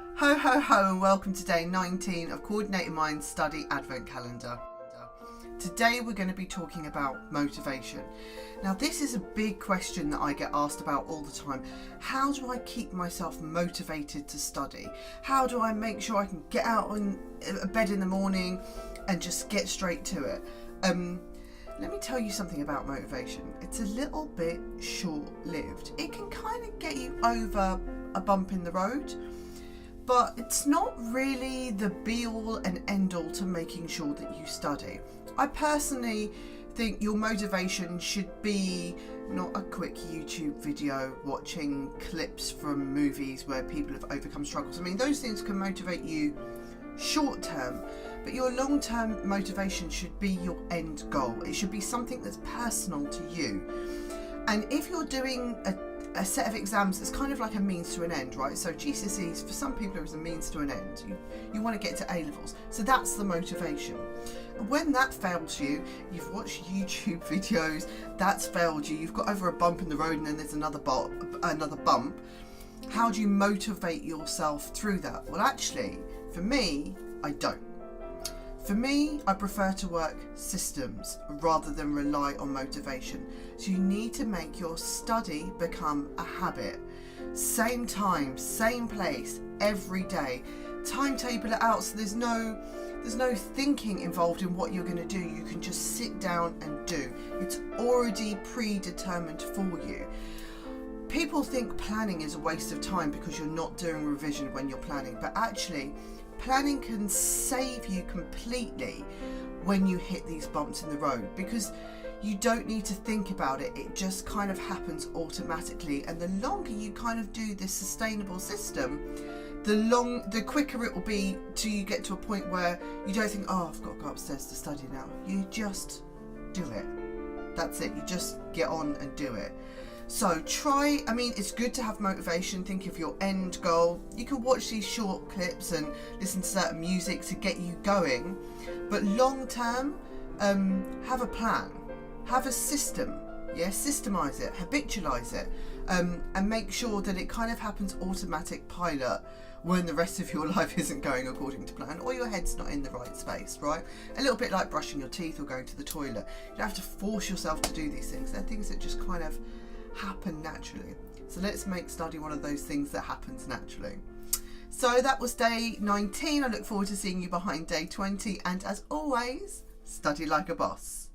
Ho ho ho, and welcome to day 19 of Coordinated Minds Study Advent Calendar. Today we're going to be talking about motivation. Now this is a big question that I get asked about all the time. How do I keep myself motivated to study? How do I make sure I can get out on bed in the morning and just get straight to it? Let me tell you something about motivation. It's a little bit short-lived. It can kind of get you over a bump in the road, but it's not really the be-all and end-all to making sure that you study. I personally think your motivation should be not a quick YouTube video watching clips from movies where people have overcome struggles. I mean, those things can motivate you short term, but your long-term motivation should be your end goal. It should be something that's personal to you. And if you're doing a set of exams that's kind of like a means to an end, right? So GCSEs for some people is a means to an end. You want to get to A-levels, so that's the motivation. And when that fails you, you've watched YouTube videos, that's failed you, you've got over a bump in the road and then there's another bump. How do you motivate yourself through that? Well, actually, for me, I don't. For me, I prefer to work systems rather than rely on motivation. So you need to make your study become a habit. Same time, same place, every day. Timetable it out so there's no thinking involved in what you're going to do. You can just sit down and do. It's already predetermined for you. People think planning is a waste of time because you're not doing revision when you're planning, but actually planning can save you completely when you hit these bumps in the road, because you don't need to think about it. It just kind of happens automatically, and the longer you kind of do this sustainable system, the quicker it will be till you get to a point where you don't think, oh, I've got to go upstairs to study now. You just do it. That's it. You just get on and do it. So it's good to have motivation, think of your end goal. You can watch these short clips and listen to certain music to get you going. But long term, have a plan, have a system, systemize it, habitualize it, and make sure that it kind of happens automatic pilot when the rest of your life isn't going according to plan or your head's not in the right space, right? A little bit like brushing your teeth or going to the toilet. You don't have to force yourself to do these things. They're things that just kind of happen naturally. So let's make study one of those things that happens naturally. So that was day 19. I look forward to seeing you behind day 20, and as always, study like a boss.